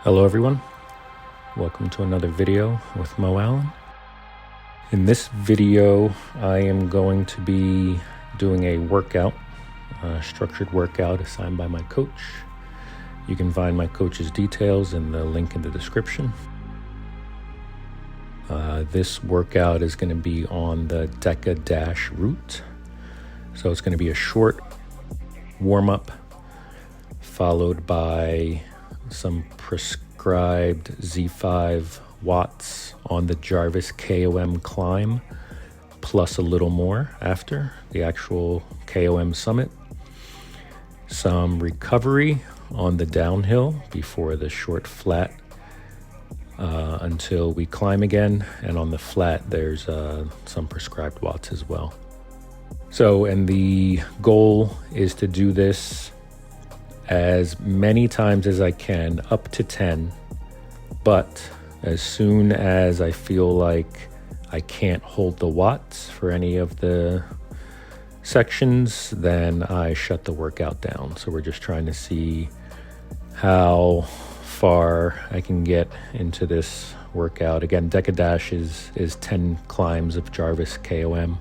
Hello everyone, welcome to another video with Mo Allen. In this video I am going to be doing a workout, a structured workout assigned by my coach. You can find my coach's details in the link in the description. This workout is going to be on the Deca Dash route. So it's going to be a short warm-up followed by some prescribed Z5 watts on the Jarvis KOM climb, plus a little more after the actual KOM summit. Some recovery on the downhill before the short flat until we climb again, and on the flat there's some prescribed watts as well. So, and the goal is to do this as many times as I can, up to 10, but as soon as I feel like I can't hold the watts for any of the sections, then I shut the workout down. So we're just trying to see how far I can get into this workout. Again, Deca Dash is 10 climbs of Jarvis KOM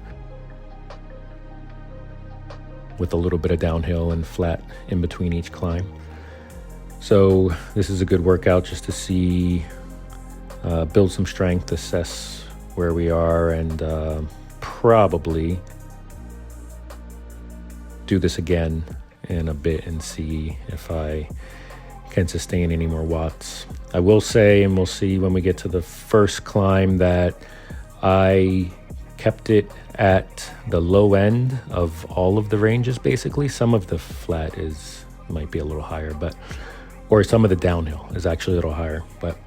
with a little bit of downhill and flat in between each climb. So this is a good workout just to see, build some strength, assess where we are, and probably do this again in a bit and see if I can sustain any more watts. I will say, and we'll see when we get to the first climb, that I kept it at the low end of all of the ranges basically. Some of the flat might be a little higher, or some of the downhill is actually a little higher, but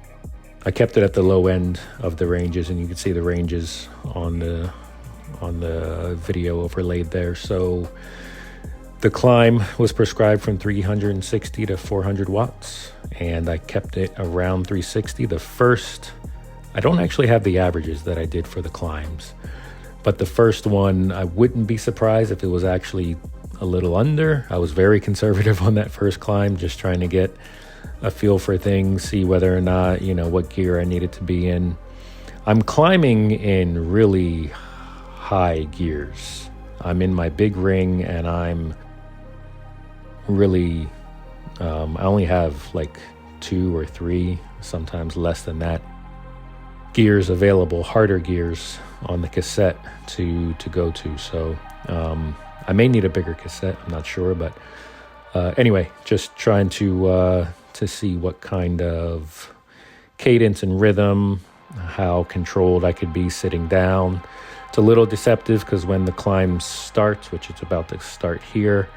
I kept it at the low end of the ranges, and you can see the ranges on the video overlaid there. So the climb was prescribed from 360 to 400 watts, and I kept it around 360. The first, I don't actually have the averages that I did for the climbs, but the first one, I wouldn't be surprised if it was actually a little under. I was very conservative on that first climb, just trying to get a feel for things, see whether or not, what gear I needed to be in. I'm climbing in really high gears. I'm in my big ring, and I'm really, I only have like 2 or 3, sometimes less than that, gears available, harder gears on the cassette to go to. So I may need a bigger cassette, I'm not sure, but anyway, just trying to see what kind of cadence and rhythm, how controlled I could be sitting down. It's a little deceptive because when the climb starts, which it's about to start here,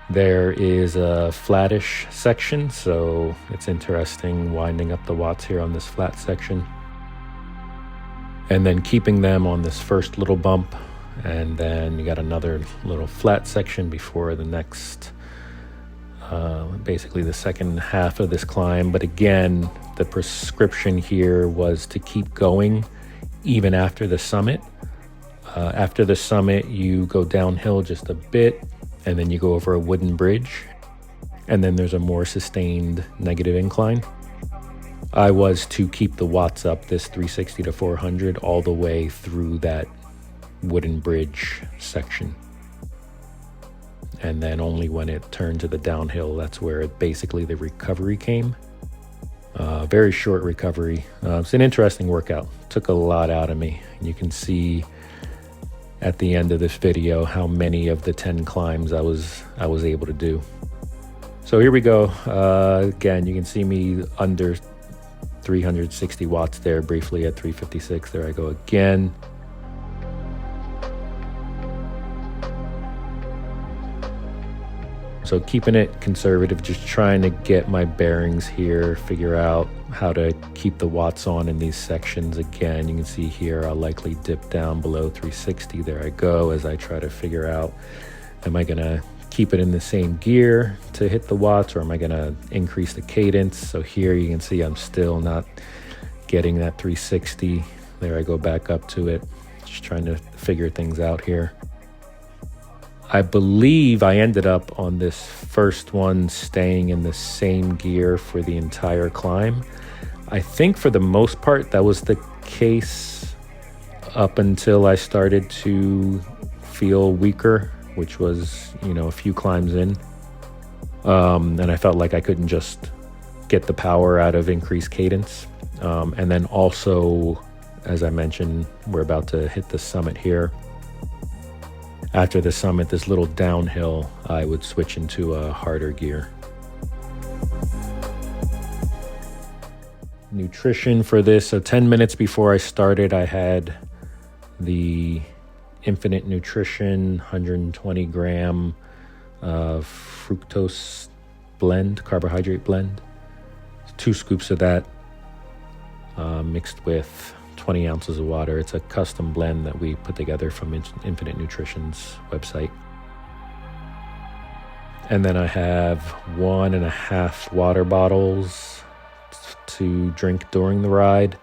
there is a flattish section, so it's interesting winding up the watts here on this flat section, and then keeping them on this first little bump, and then you got another little flat section before the next, basically the second half of this climb. But again, the prescription here was to keep going even after the summit. After the summit, you go downhill just a bit, and then you go over a wooden bridge, and then there's a more sustained negative incline. I was to keep the watts up, this 360 to 400, all the way through that wooden bridge section. And then only when it turned to the downhill, that's where basically the recovery came. Very short recovery. It's an interesting workout. Took a lot out of me. You can see at the end of this video how many of the 10 climbs I was able to do. So here we go. Again, you can see me under 360 watts there, briefly at 356. There I go again. So keeping it conservative, just trying to get my bearings here, figure out how to keep the watts on in these sections. Again, you can see here I'll likely dip down below 360. There I go, as I try to figure out, am I gonna keep it in the same gear to hit the watts, or am I gonna increase the cadence? So here you can see I'm still not getting that 360. There I go back up to it, just trying to figure things out here. I believe I ended up on this first one staying in the same gear for the entire climb. I think for the most part that was the case up until I started to feel weaker, which was, a few climbs in. And I felt like I couldn't just get the power out of increased cadence. And then also, as I mentioned, we're about to hit the summit here. After the summit, this little downhill, I would switch into a harder gear. Nutrition for this, so 10 minutes before I started, I had the Infinite Nutrition 120 gram fructose blend, carbohydrate blend. 2 scoops of that mixed with 20 ounces of water. It's a custom blend that we put together from Infinite Nutrition's website. And then I have 1.5 water bottles to drink during the ride.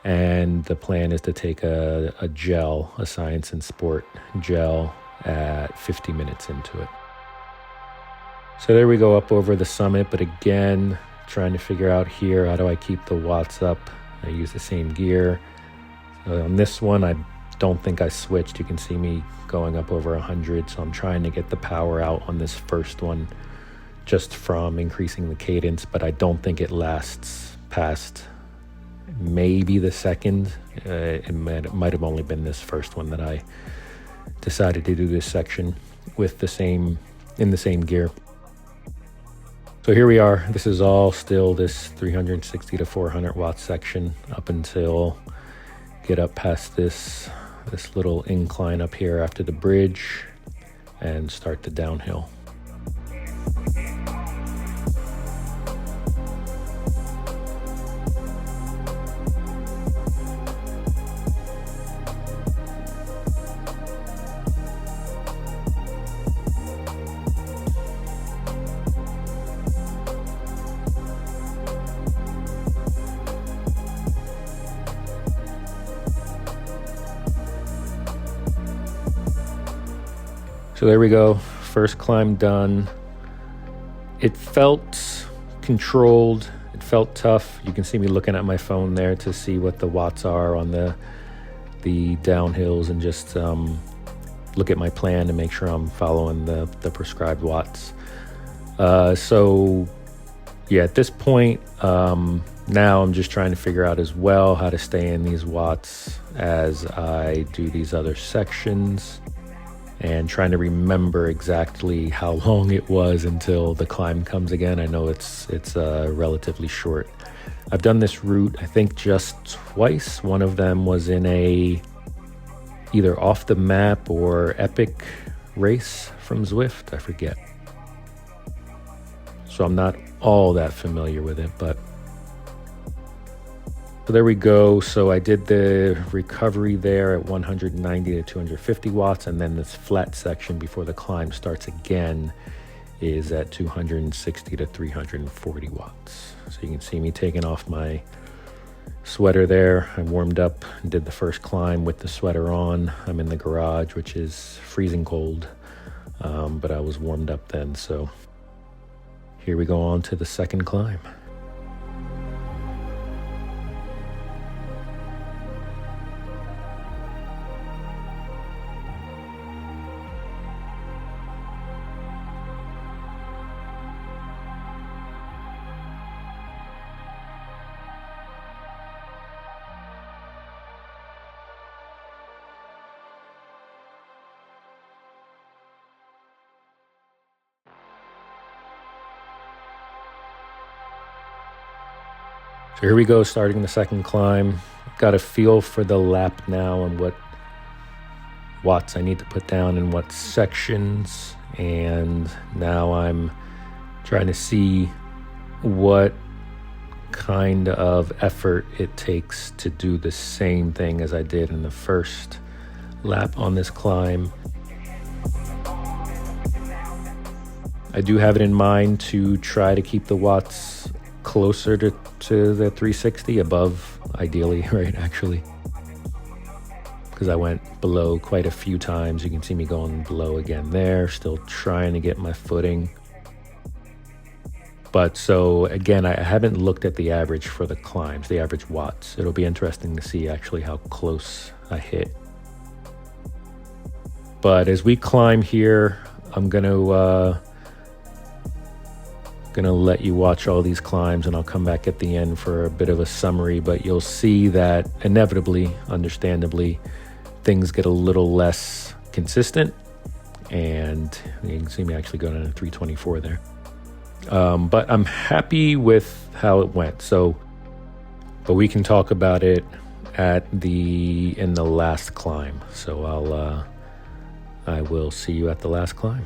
And the plan is to take a gel, a Science and Sport gel at 50 minutes into it. So there we go up over the summit, but again, trying to figure out here, how do I keep the watts up? I use the same gear. On this one, I don't think I switched. You can see me going up over 100, so I'm trying to get the power out on this first one just from increasing the cadence, but I don't think it lasts past maybe the second. It might have only been this first one that I decided to do this section with in the same gear. So here we are. This is all still this 360 to 400 watt section up until get up past this little incline up here after the bridge and start the downhill. So there we go, first climb done. It felt controlled, it felt tough. You can see me looking at my phone there to see what the watts are on the downhills and just look at my plan to make sure I'm following the prescribed watts. So yeah, at this point, now I'm just trying to figure out as well how to stay in these watts as I do these other sections, and trying to remember exactly how long it was until the climb comes again. I know it's relatively short. I've done this route, I think, just twice. One of them was in either off the map or epic race from Zwift, I forget. So I'm not all that familiar with it, but so there we go. So I did the recovery there at 190 to 250 watts, and then this flat section before the climb starts again is at 260 to 340 watts. So you can see me taking off my sweater there. I warmed up and did the first climb with the sweater on. I'm in the garage, which is freezing cold, but I was warmed up then. So here we go on to the second climb. So here we go, starting the second climb. Got a feel for the lap now and what watts I need to put down in what sections. And now I'm trying to see what kind of effort it takes to do the same thing as I did in the first lap on this climb. I do have it in mind to try to keep the watts closer to the 360, above ideally, right, actually. because I went below quite a few times. You can see me going below again there, still trying to get my footing. But so again, I haven't looked at the average for the climbs, the average watts. It'll be interesting to see actually how close I hit. But as we climb here, I'm gonna let you watch all these climbs, and I'll come back at the end for a bit of a summary. But you'll see that inevitably, understandably, things get a little less consistent, and you can see me actually going to 324 there. But I'm happy with how it went. But we can talk about it in the last climb. So I will see you at the last climb.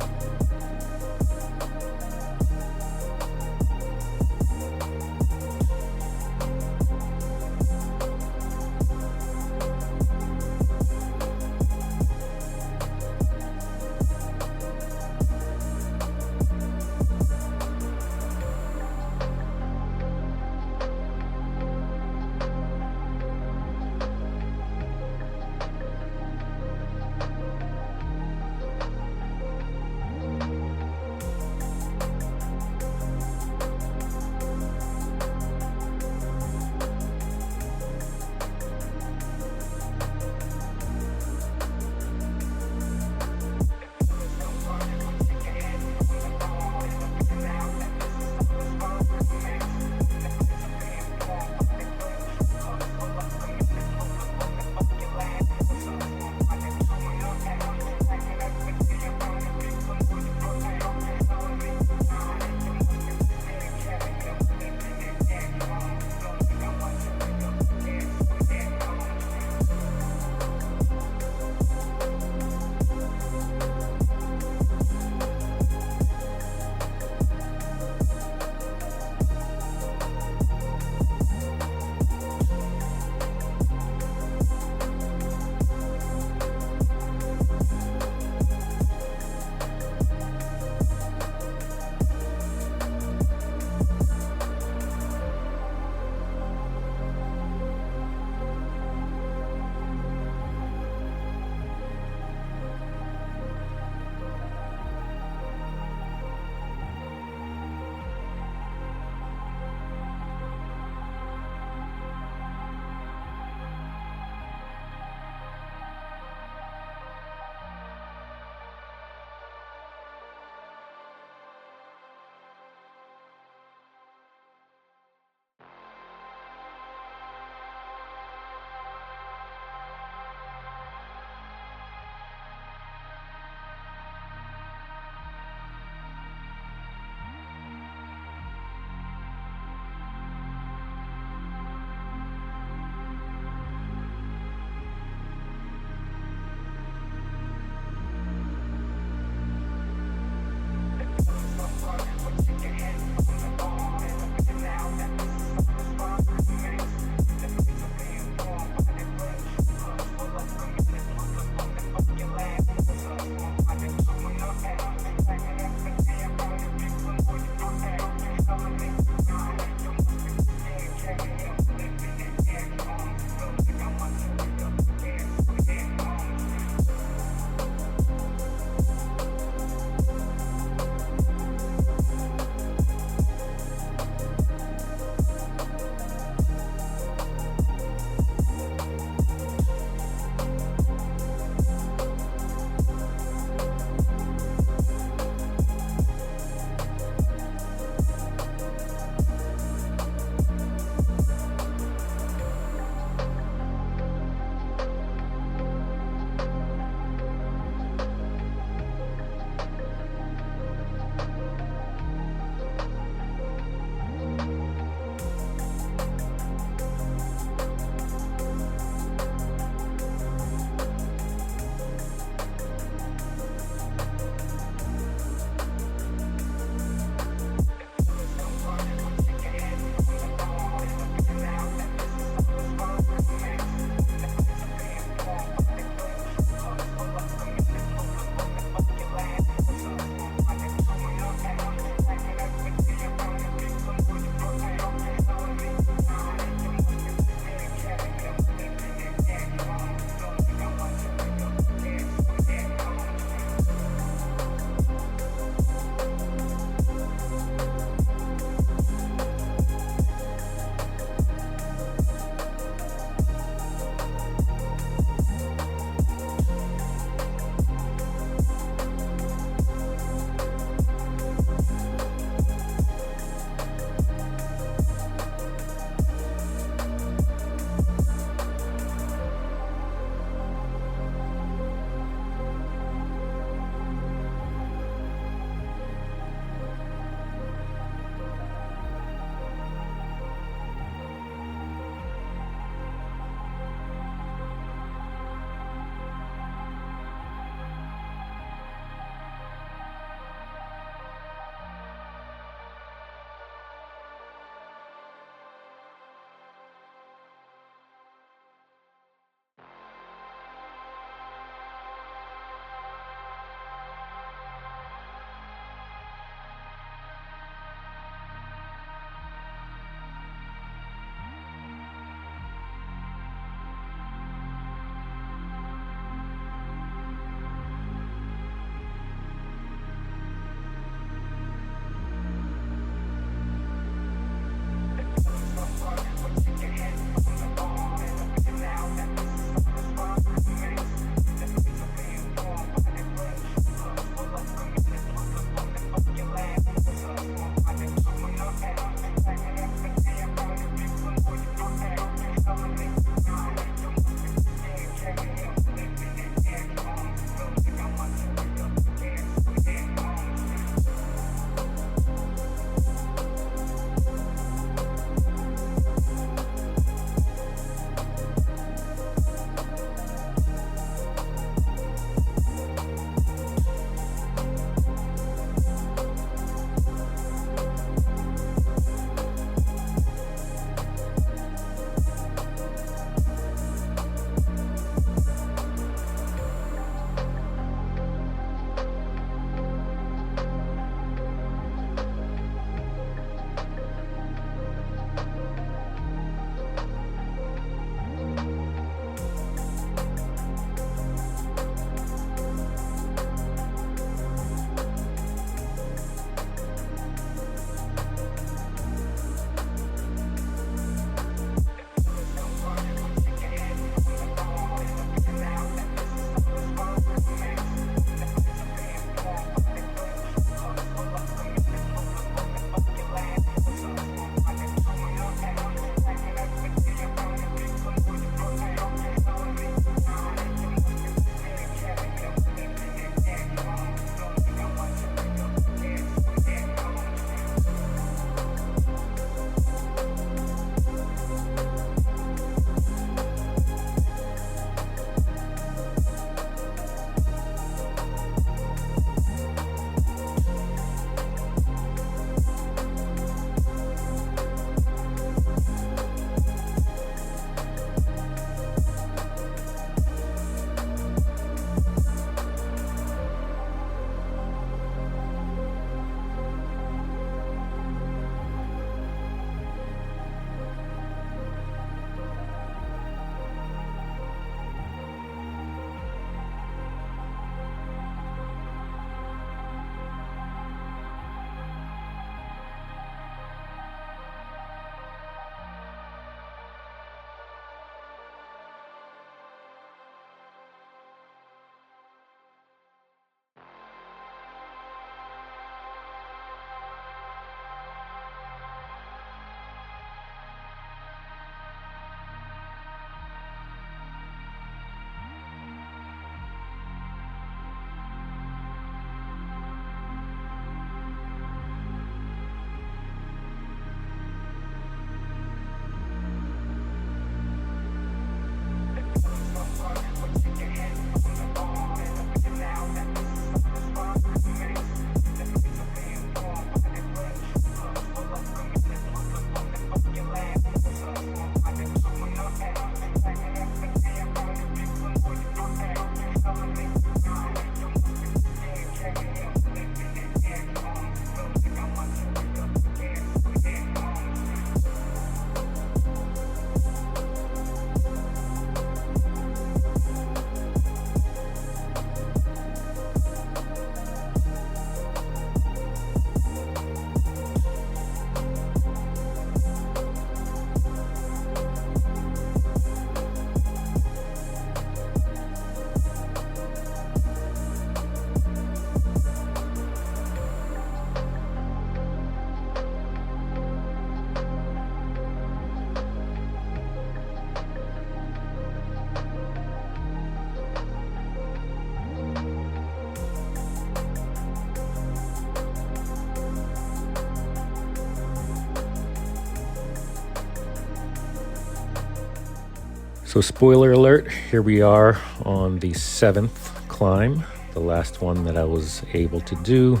So spoiler alert, here we are on the 7th climb, the last one that I was able to do.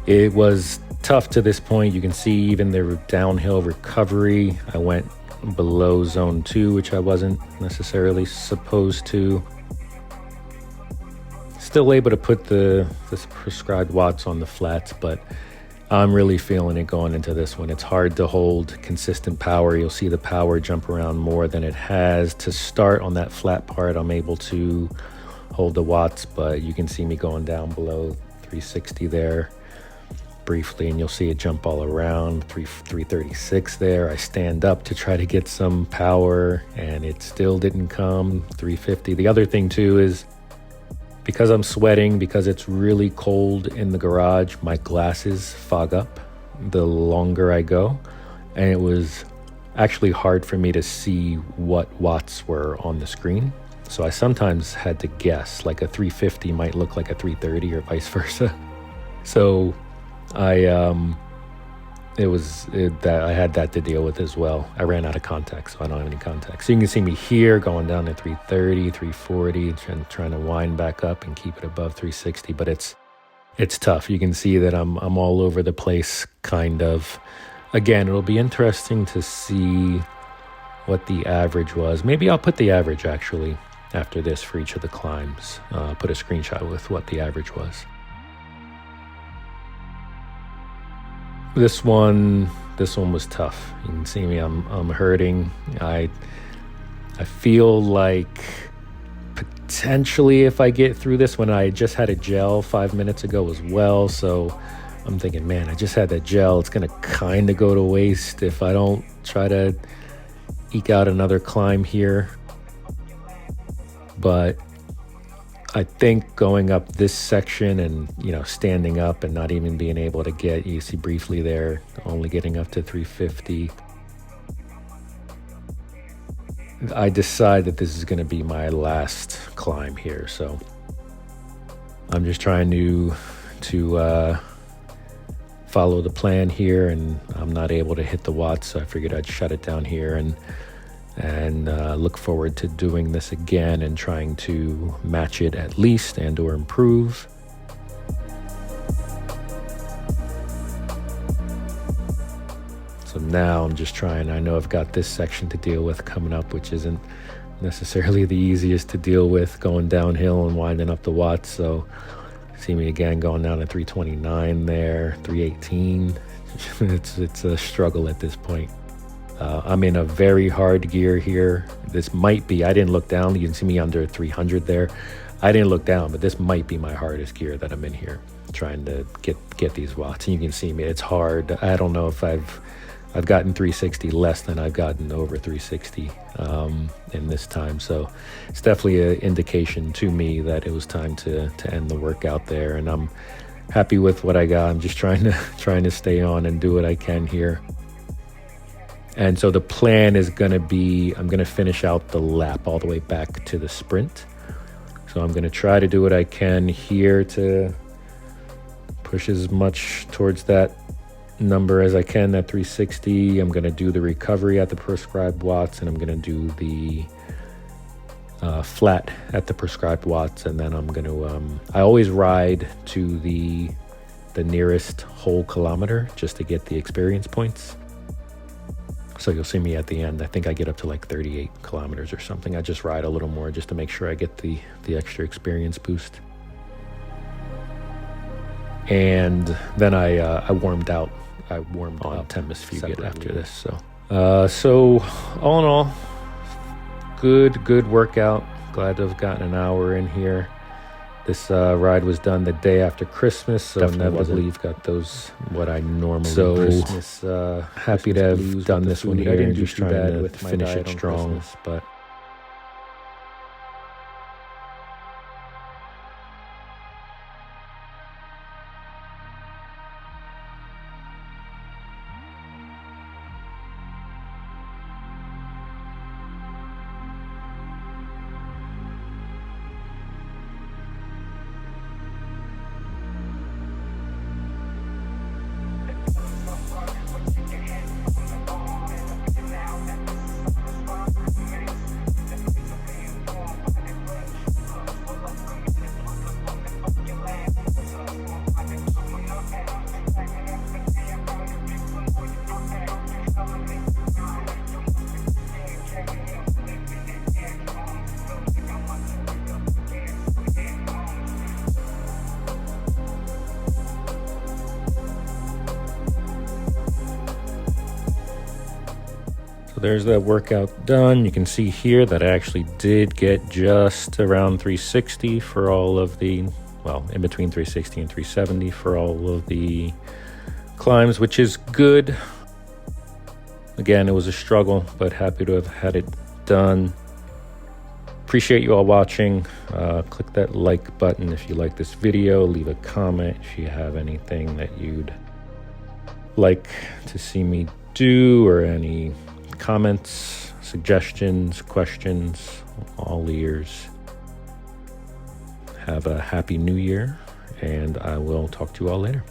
It was tough to this point. You can see even the downhill recovery. I went below zone 2, which I wasn't necessarily supposed to. Still able to put the prescribed watts on the flats, but I'm really feeling it going into this one. It's hard to hold consistent power. You'll see the power jump around more than it has. To start on that flat part, I'm able to hold the watts, but you can see me going down below 360 there briefly, and you'll see it jump all around 336 there. I stand up to try to get some power, and it still didn't come. 350. The other thing too is, because I'm sweating, because it's really cold in the garage, my glasses fog up the longer I go. And it was actually hard for me to see what watts were on the screen. So I sometimes had to guess, like a 350 might look like a 330 or vice versa. So I had that to deal with as well. I ran out of contacts, so I don't have any contacts. So you can see me here going down to 330, 340, and trying to wind back up and keep it above 360. But it's tough. You can see that I'm all over the place, kind of. Again, it'll be interesting to see what the average was. Maybe I'll put the average actually after this for each of the climbs. Put a screenshot with what the average was. This one was tough. You can see me, I'm hurting. I feel like potentially if I get through this one, I just had a gel 5 minutes ago as well. So I'm thinking, man, I just had that gel. It's gonna kind of go to waste if I don't try to eke out another climb here. But I think going up this section and, standing up and not even being able to get, you see briefly there, only getting up to 350. I decide that this is going to be my last climb here. So I'm just trying to follow the plan here, and I'm not able to hit the watts. So I figured I'd shut it down here and look forward to doing this again and trying to match it at least and or improve. So now I'm just trying, I know I've got this section to deal with coming up, which isn't necessarily the easiest to deal with, going downhill and winding up the watts. So see me again going down to 329 there, 318. It's a struggle at this point. I'm in a very hard gear here. This might be, I didn't look down. You can see me under 300 there. I didn't look down, but this might be my hardest gear that I'm in here, trying to get these watts. And you can see me, it's hard. I don't know if I've gotten 360 less than I've gotten over 360 in this time. So it's definitely an indication to me that it was time to end the workout there. And I'm happy with what I got. I'm just trying to stay on and do what I can here. And so the plan is going to be, I'm going to finish out the lap all the way back to the sprint. So I'm going to try to do what I can here to push as much towards that number as I can, that 360. I'm going to do the recovery at the prescribed watts, and I'm going to do the flat at the prescribed watts. And then I'm going to, I always ride to the nearest whole kilometer just to get the experience points. So you'll see me at the end. I think I get up to like 38 kilometers or something. I just ride a little more just to make sure I get the extra experience boost. And then I warmed out. I warmed on Temesfugit after this. So all in all, good workout. Glad to have gotten an hour in here. This ride was done the day after Christmas, so inevitably you've got those, what I normally Christmas. Happy to have done this one here. I didn't do too bad with finish it strong, but there's that workout done. You can see here that I actually did get just around 360 for all of the, well, in between 360 and 370 for all of the climbs, which is good. Again, it was a struggle, but happy to have had it done. Appreciate you all watching. Click that like button if you like this video. Leave a comment if you have anything that you'd like to see me do, or any comments, suggestions, questions, all ears. Have a happy new year, and I will talk to you all later.